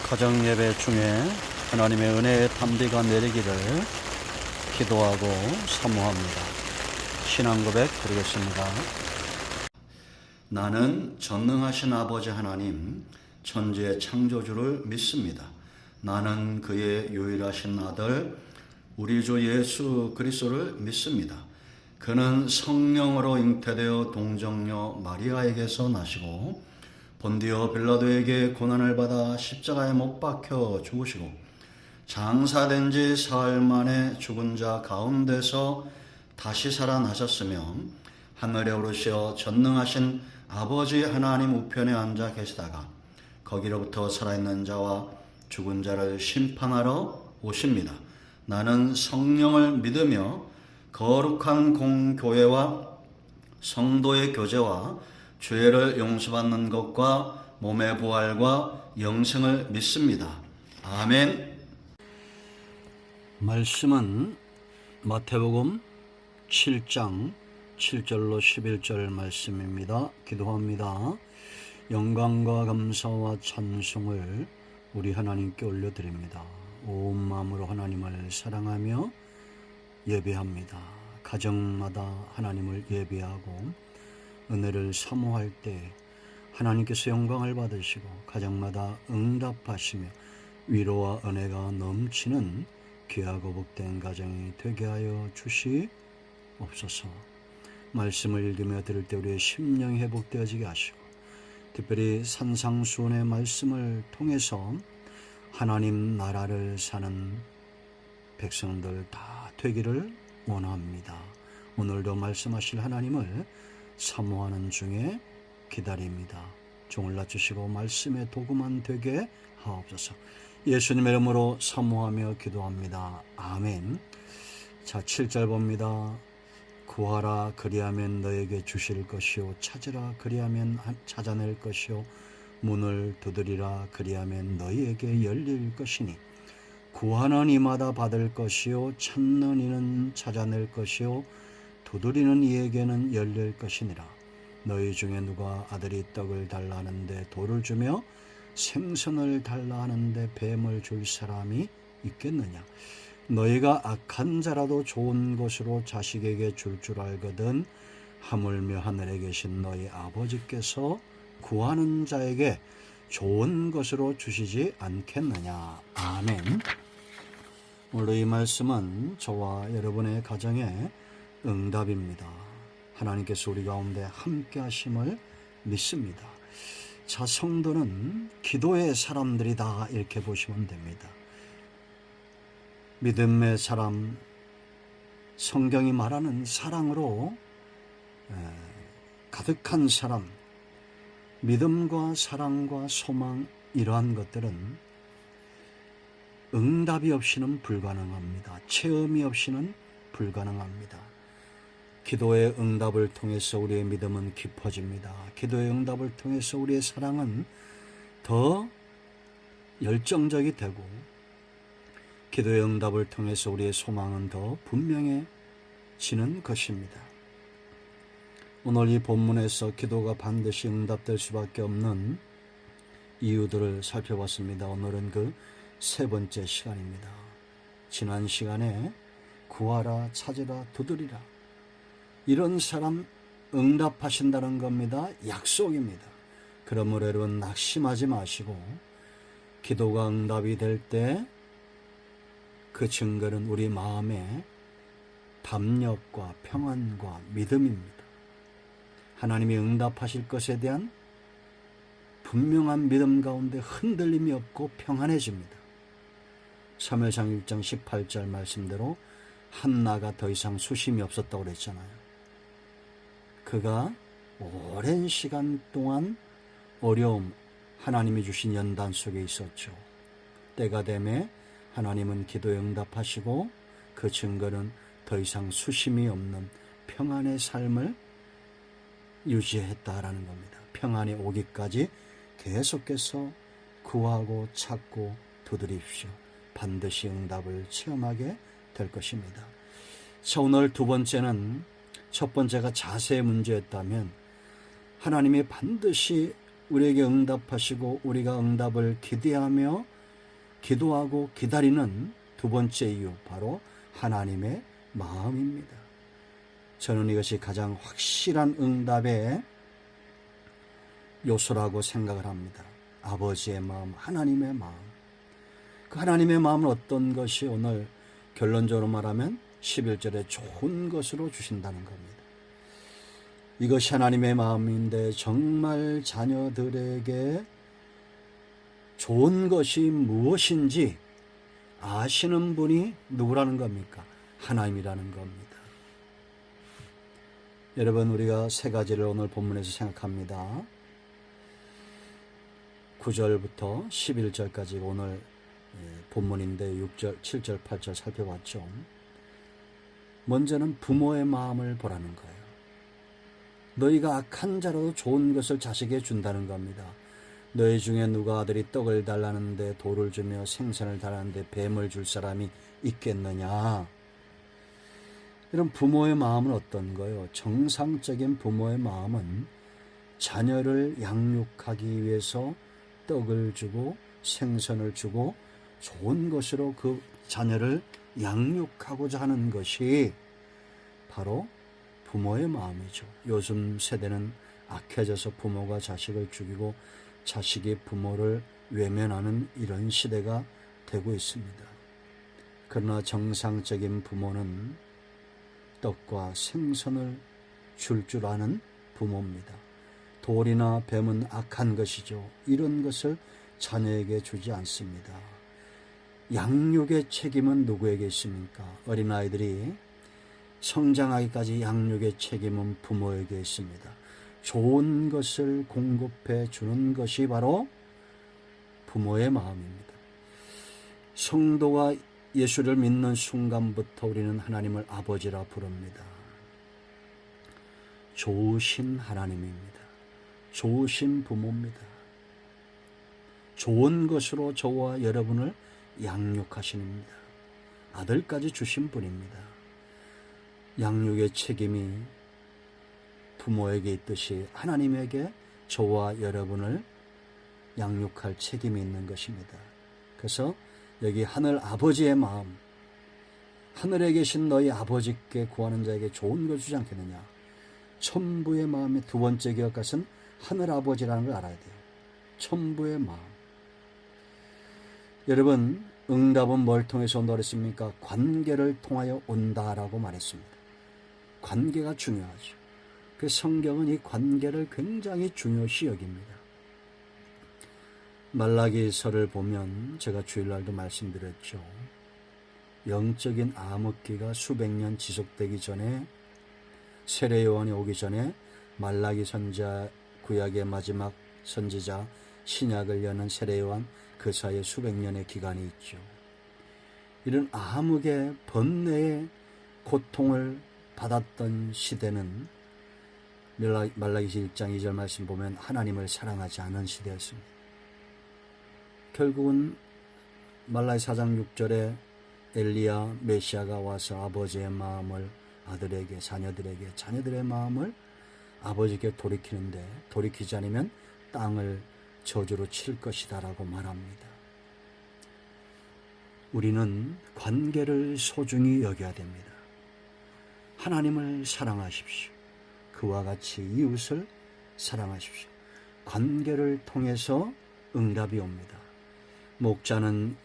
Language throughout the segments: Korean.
가정 예배 중에 하나님의 은혜의 담비가 내리기를 기도하고 사모합니다. 신앙 고백 드리겠습니다. 나는 전능하신 아버지 하나님, 천지의 창조주를 믿습니다. 나는 그의 유일하신 아들 우리 주 예수 그리스도를 믿습니다. 그는 성령으로 잉태되어 동정녀 마리아에게서 나시고 본디오 빌라도에게 고난을 받아 십자가에 못 박혀 죽으시고 장사된 지 사흘 만에 죽은 자 가운데서 다시 살아나셨으며 하늘에 오르시어 전능하신 아버지 하나님 우편에 앉아 계시다가 거기로부터 살아있는 자와 죽은 자를 심판하러 오십니다. 나는 성령을 믿으며 거룩한 공교회와 성도의 교제와 죄를 용서받는 것과 몸의 부활과 영생을 믿습니다. 아멘. 말씀은 마태복음 7장 7절로 11절 말씀입니다. 기도합니다. 영광과 감사와 찬송을 우리 하나님께 올려드립니다. 온 마음으로 하나님을 사랑하며 예배합니다. 가정마다 하나님을 예배하고 은혜를 사모할 때 하나님께서 영광을 받으시고 가정마다 응답하시며 위로와 은혜가 넘치는 귀하고 복된 가정이 되게 하여 주시옵소서. 말씀을 읽으며 들을 때 우리의 심령이 회복되어지게 하시고 특별히 산상수훈의 말씀을 통해서 하나님 나라를 사는 백성들 다 되기를 원합니다. 오늘도 말씀하실 하나님을 사모하는 중에 기다립니다. 종을 낮추시고 말씀의 도구만 되게 하옵소서. 예수님의 이름으로 사모하며 기도합니다. 아멘. 자, 7절 봅니다. 구하라 그리하면 너에게 주실 것이요 찾으라 그리하면 찾아낼 것이요 문을 두드리라 그리하면 너희에게 열릴 것이니 구하는 이마다 받을 것이요 찾는 이는 찾아낼 것이요 두드리는 이에게는 열릴 것이니라. 너희 중에 누가 아들이 떡을 달라 하는데 돌을 주며 생선을 달라 하는데 뱀을 줄 사람이 있겠느냐. 너희가 악한 자라도 좋은 것으로 자식에게 줄 줄 알거든 하물며 하늘에 계신 너희 아버지께서 구하는 자에게 좋은 것으로 주시지 않겠느냐. 아멘. 오늘 이 말씀은 저와 여러분의 가정에 응답입니다. 하나님께서 우리 가운데 함께 하심을 믿습니다. 자, 성도는 기도의 사람들이다 이렇게 보시면 됩니다. 믿음의 사람, 성경이 말하는 사랑으로 가득한 사람, 믿음과 사랑과 소망 이러한 것들은 응답이 없이는 불가능합니다. 체험이 없이는 불가능합니다. 기도의 응답을 통해서 우리의 믿음은 깊어집니다. 기도의 응답을 통해서 우리의 사랑은 더 열정적이 되고 기도의 응답을 통해서 우리의 소망은 더 분명해지는 것입니다. 오늘 이 본문에서 기도가 반드시 응답될 수밖에 없는 이유들을 살펴봤습니다. 오늘은 그 세 번째 시간입니다. 지난 시간에 구하라, 찾으라, 두드리라 이런 사람 응답하신다는 겁니다. 약속입니다. 그러므로 여러분 낙심하지 마시고 기도가 응답이 될 때 그 증거는 우리 마음의 담력과 평안과 믿음입니다. 하나님이 응답하실 것에 대한 분명한 믿음 가운데 흔들림이 없고 평안해집니다. 사무엘상 1장 18절 말씀대로 한나가 더 이상 수심이 없었다고 그랬잖아요. 그가 오랜 시간 동안 어려움, 하나님이 주신 연단 속에 있었죠. 때가 되매 하나님은 기도에 응답하시고 그 증거는 더 이상 수심이 없는 평안의 삶을 유지했다라는 겁니다. 평안이 오기까지 계속해서 구하고 찾고 두드립시오. 반드시 응답을 체험하게 될 것입니다. 자, 오늘 두 번째는 첫 번째가 자세의 문제였다면 하나님이 반드시 우리에게 응답하시고 우리가 응답을 기대하며 기도하고 기다리는 두 번째 이유, 바로 하나님의 마음입니다. 저는 이것이 가장 확실한 응답의 요소라고 생각을 합니다. 아버지의 마음, 하나님의 마음. 그 하나님의 마음은 어떤 것이 오늘 결론적으로 말하면 11절에 좋은 것으로 주신다는 겁니다. 이것이 하나님의 마음인데 정말 자녀들에게 좋은 것이 무엇인지 아시는 분이 누구라는 겁니까? 하나님이라는 겁니다. 여러분, 우리가 세 가지를 오늘 본문에서 생각합니다. 9절부터 11절까지 오늘 본문인데 6절, 7절, 8절 살펴봤죠. 먼저는 부모의 마음을 보라는 거예요. 너희가 악한 자라도 좋은 것을 자식에게 준다는 겁니다. 너희 중에 누가 아들이 떡을 달라는데 돌을 주며 생선을 달라는데 뱀을 줄 사람이 있겠느냐. 이런 부모의 마음은 어떤 거예요? 정상적인 부모의 마음은 자녀를 양육하기 위해서 떡을 주고 생선을 주고 좋은 것으로 그 자녀를 양육하고자 하는 것이 바로 부모의 마음이죠. 요즘 세대는 악해져서 부모가 자식을 죽이고 자식이 부모를 외면하는 이런 시대가 되고 있습니다. 그러나 정상적인 부모는 떡과 생선을 줄 아는 부모입니다. 돌이나 뱀은 악한 것이죠. 이런 것을 자녀에게 주지 않습니다. 양육의 책임은 누구에게 있습니까? 어린아이들이 성장하기까지 양육의 책임은 부모에게 있습니다. 좋은 것을 공급해 주는 것이 바로 부모의 마음입니다. 성도가 예수를 믿는 순간부터 우리는 하나님을 아버지라 부릅니다. 좋으신 하나님입니다. 좋으신 부모입니다. 좋은 것으로 저와 여러분을 양육하십니다. 아들까지 주신 분입니다. 양육의 책임이 부모에게 있듯이 하나님에게 저와 여러분을 양육할 책임이 있는 것입니다. 그래서 여기 하늘 아버지의 마음, 하늘에 계신 너희 아버지께 구하는 자에게 좋은 걸 주지 않겠느냐. 천부의 마음의 두 번째 기억 것은 하늘 아버지라는 걸 알아야 돼요. 천부의 마음. 여러분, 응답은 뭘 통해서 온다 그랬습니까? 관계를 통하여 온다라고 말했습니다. 관계가 중요하죠. 그 성경은 이 관계를 굉장히 중요시 여깁니다. 말라기서를 보면 제가 주일날도 말씀드렸죠. 영적인 암흑기가 수백 년 지속되기 전에, 세례 요한이 오기 전에 말라기 선지자, 구약의 마지막 선지자, 신약을 여는 세례 요한, 그 사이에 수백 년의 기간이 있죠. 이런 암흑의 번뇌의 고통을 받았던 시대는 말라기서 1장 2절 말씀 보면 하나님을 사랑하지 않은 시대였습니다. 결국은 말라기 4장 6절에 엘리야 메시아가 와서 아버지의 마음을 아들에게, 자녀들에게, 자녀들의 마음을 아버지께 돌이키는데, 돌이키지 않으면 땅을 저주로 칠 것이다 라고 말합니다. 우리는 관계를 소중히 여겨야 됩니다. 하나님을 사랑하십시오. 그와 같이 이웃을 사랑하십시오. 관계를 통해서 응답이 옵니다. 목자는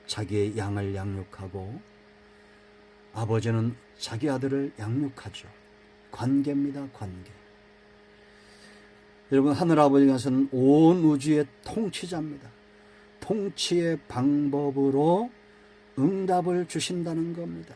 자기의 양을 양육하고 아버지는 자기 아들을 양육하죠. 관계입니다. 관계. 여러분, 하늘아버지께서는 온 우주의 통치자입니다. 통치의 방법으로 응답을 주신다는 겁니다.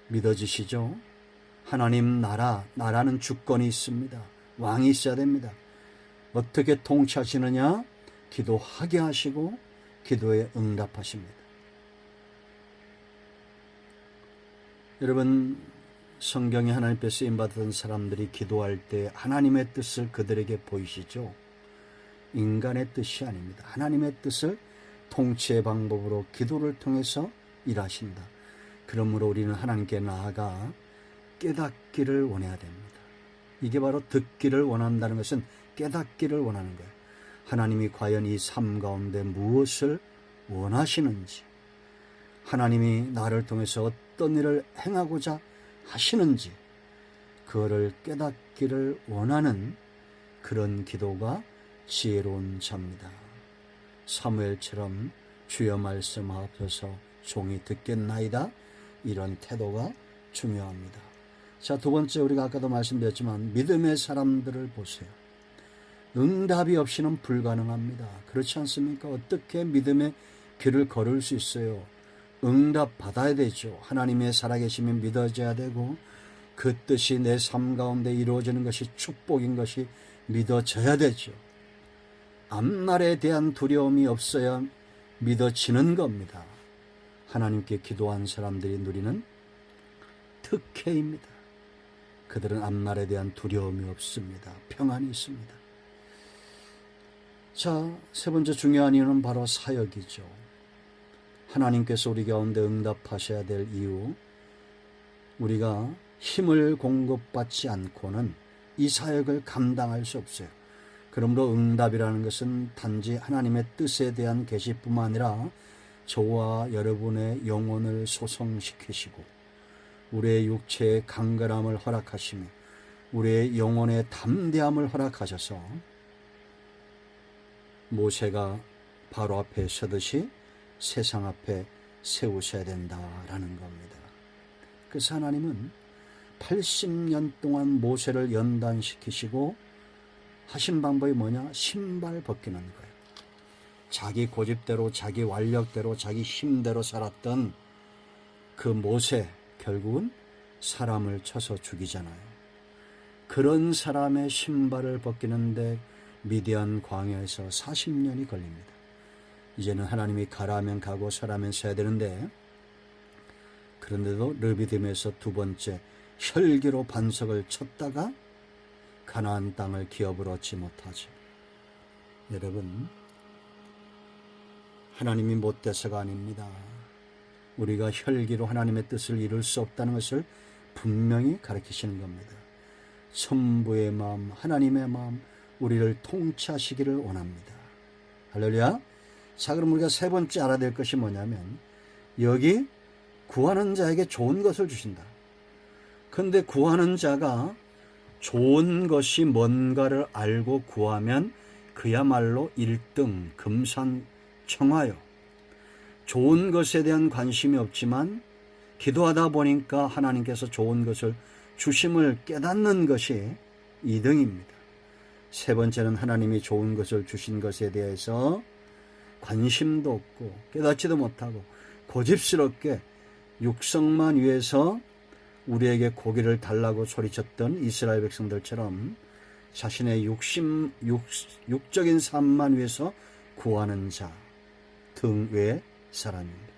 믿어지시죠? 하나님 나라는 주권이 있습니다. 왕이 있어야 됩니다. 어떻게 통치하시느냐? 기도하게 하시고 기도에 응답하십니다. 여러분, 성경에 하나님께 쓰임받은 사람들이 기도할 때 하나님의 뜻을 그들에게 보이시죠? 인간의 뜻이 아닙니다. 하나님의 뜻을 통치의 방법으로 기도를 통해서 일하신다. 그러므로 우리는 하나님께 나아가 깨닫기를 원해야 됩니다. 이게 바로 듣기를 원한다는 것은 깨닫기를 원하는 거예요. 하나님이 과연 이 삶 가운데 무엇을 원하시는지, 하나님이 나를 통해서 어떤 일을 행하고자 하시는지 그거를 깨닫기를 원하는 그런 기도가 지혜로운 자입니다. 사무엘처럼 주여 말씀하옵소서 종이 듣겠나이다, 이런 태도가 중요합니다. 자, 두 번째, 우리가 아까도 말씀드렸지만 믿음의 사람들을 보세요. 응답이 없이는 불가능합니다. 그렇지 않습니까? 어떻게 믿음의 길을 걸을 수 있어요? 응답 받아야 되죠. 하나님의 살아계심이 믿어져야 되고 그 뜻이 내 삶 가운데 이루어지는 것이 축복인 것이 믿어져야 되죠. 앞날에 대한 두려움이 없어야 믿어지는 겁니다. 하나님께 기도한 사람들이 누리는 특혜입니다. 그들은 앞날에 대한 두려움이 없습니다. 평안이 있습니다. 자, 세 번째 중요한 이유는 바로 사역이죠. 하나님께서 우리 가운데 응답하셔야 될 이유, 우리가 힘을 공급받지 않고는 이 사역을 감당할 수 없어요. 그러므로 응답이라는 것은 단지 하나님의 뜻에 대한 계시뿐만 아니라 저와 여러분의 영혼을 소성시키시고 우리의 육체의 강건함을 허락하시며 우리의 영혼의 담대함을 허락하셔서 모세가 바로 앞에 서듯이 세상 앞에 세우셔야 된다라는 겁니다. 그래서 하나님은 80년 동안 모세를 연단시키시고 하신 방법이 뭐냐? 신발 벗기는 거예요. 자기 고집대로, 자기 완력대로, 자기 힘대로 살았던 그 모세, 결국은 사람을 쳐서 죽이잖아요. 그런 사람의 신발을 벗기는데 미디안 광야에서 40년이 걸립니다. 이제는 하나님이 가라면 가고 서라면 서야 되는데, 그런데도 르비딤에서 두 번째 혈기로 반석을 쳤다가 가나안 땅을 기업을 얻지 못하죠. 여러분, 하나님이 못돼서가 아닙니다. 우리가 혈기로 하나님의 뜻을 이룰 수 없다는 것을 분명히 가르치시는 겁니다. 천부의 마음, 하나님의 마음, 우리를 통치하시기를 원합니다. 할렐루야. 자, 그럼 우리가 세 번째 알아야 될 것이 뭐냐면, 여기 구하는 자에게 좋은 것을 주신다. 그런데 구하는 자가 좋은 것이 뭔가를 알고 구하면 그야말로 1등 금산청하요. 좋은 것에 대한 관심이 없지만 기도하다 보니까 하나님께서 좋은 것을 주심을 깨닫는 것이 2등입니다. 세 번째는 하나님이 좋은 것을 주신 것에 대해서 관심도 없고 깨닫지도 못하고 고집스럽게 육성만 위해서 우리에게 고기를 달라고 소리쳤던 이스라엘 백성들처럼 자신의 육적인 삶만 위해서 구하는 자 등 외의 사람입니다.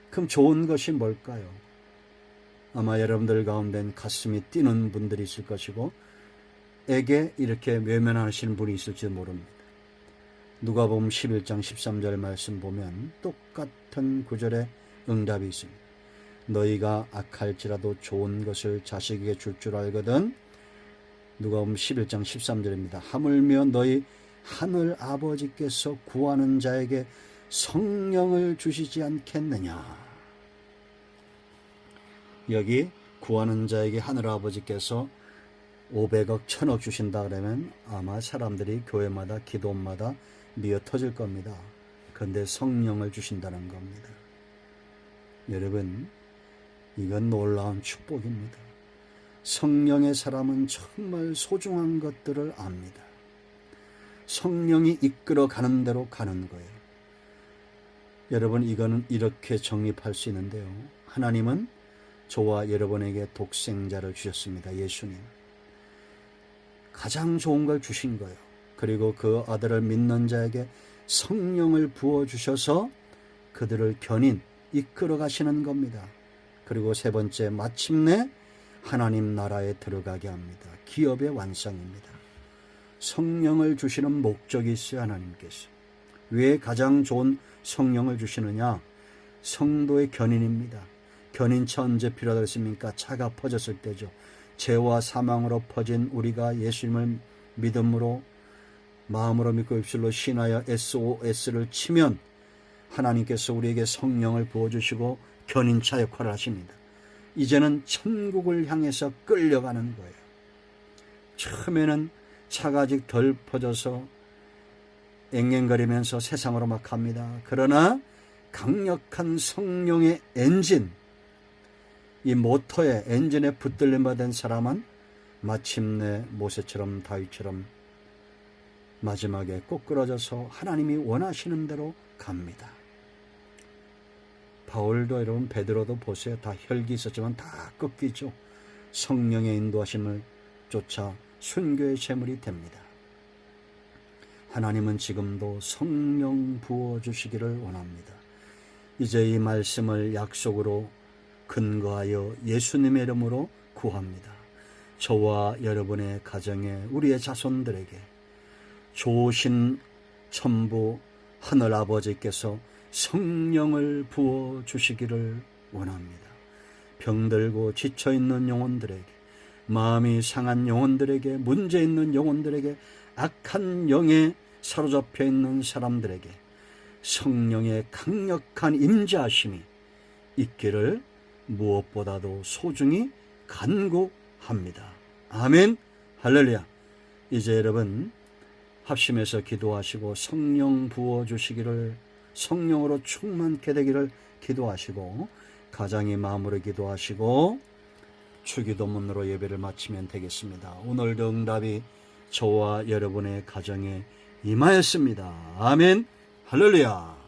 그럼 좋은 것이 뭘까요? 아마 여러분들 가운데는 가슴이 뛰는 분들이 있을 것이고 에게 이렇게 외면하시는 분이 있을지도 모릅니다. 누가복음 11장 13절 말씀 보면 똑같은 구절에 응답이 있습니다. 너희가 악할지라도 좋은 것을 자식에게 줄 줄 알거든. 누가복음 11장 13절입니다. 하물며 너희 하늘 아버지께서 구하는 자에게 성령을 주시지 않겠느냐. 여기 구하는 자에게 하늘 아버지께서 500억, 1000억 주신다 그러면 아마 사람들이 교회마다 기도마다 미어 터질 겁니다. 그런데 성령을 주신다는 겁니다. 여러분, 이건 놀라운 축복입니다. 성령의 사람은 정말 소중한 것들을 압니다. 성령이 이끌어 가는 대로 가는 거예요. 여러분, 이거는 이렇게 정립할 수 있는데요. 하나님은 저와 여러분에게 독생자를 주셨습니다. 예수님. 가장 좋은 걸 주신 거예요. 그리고 그 아들을 믿는 자에게 성령을 부어주셔서 그들을 견인, 이끌어 가시는 겁니다. 그리고 세 번째, 마침내 하나님 나라에 들어가게 합니다. 기업의 완성입니다. 성령을 주시는 목적이 있어요. 하나님께서. 왜 가장 좋은 성령을 주시느냐? 성도의 견인입니다. 견인차 언제 필요하다고 했습니까? 차가 퍼졌을 때죠. 죄와 사망으로 퍼진 우리가 예수님을 믿음으로 마음으로 믿고 입술로 신하여 SOS를 치면 하나님께서 우리에게 성령을 부어주시고 견인차 역할을 하십니다. 이제는 천국을 향해서 끌려가는 거예요. 처음에는 차가 아직 덜 퍼져서 앵앵거리면서 세상으로 막 갑니다. 그러나 강력한 성령의 엔진, 이 모터에 엔진에 붙들림 받은 사람은 마침내 모세처럼 다윗처럼 마지막에 꼬꾸라져서 하나님이 원하시는 대로 갑니다. 바울도 여러분, 베드로도 보세요. 다 혈기 있었지만 다 꺾이죠. 성령의 인도하심을 쫓아 순교의 제물이 됩니다. 하나님은 지금도 성령 부어주시기를 원합니다. 이제 이 말씀을 약속으로 근거하여 예수님의 이름으로 구합니다. 저와 여러분의 가정에, 우리의 자손들에게 좋으신 천부 하늘 아버지께서 성령을 부어주시기를 원합니다. 병들고 지쳐있는 영혼들에게, 마음이 상한 영혼들에게, 문제 있는 영혼들에게, 악한 영에 사로잡혀 있는 사람들에게 성령의 강력한 임재하심이 있기를 무엇보다도 소중히 간구합니다. 아멘. 할렐루야. 이제 여러분 합심해서 기도하시고 성령 부어주시기를, 성령으로 충만케 되기를 기도하시고, 가장이 마음으로 기도하시고 주기도문으로 예배를 마치면 되겠습니다. 오늘도 응답이 저와 여러분의 가정에 임하였습니다. 아멘. 할렐루야.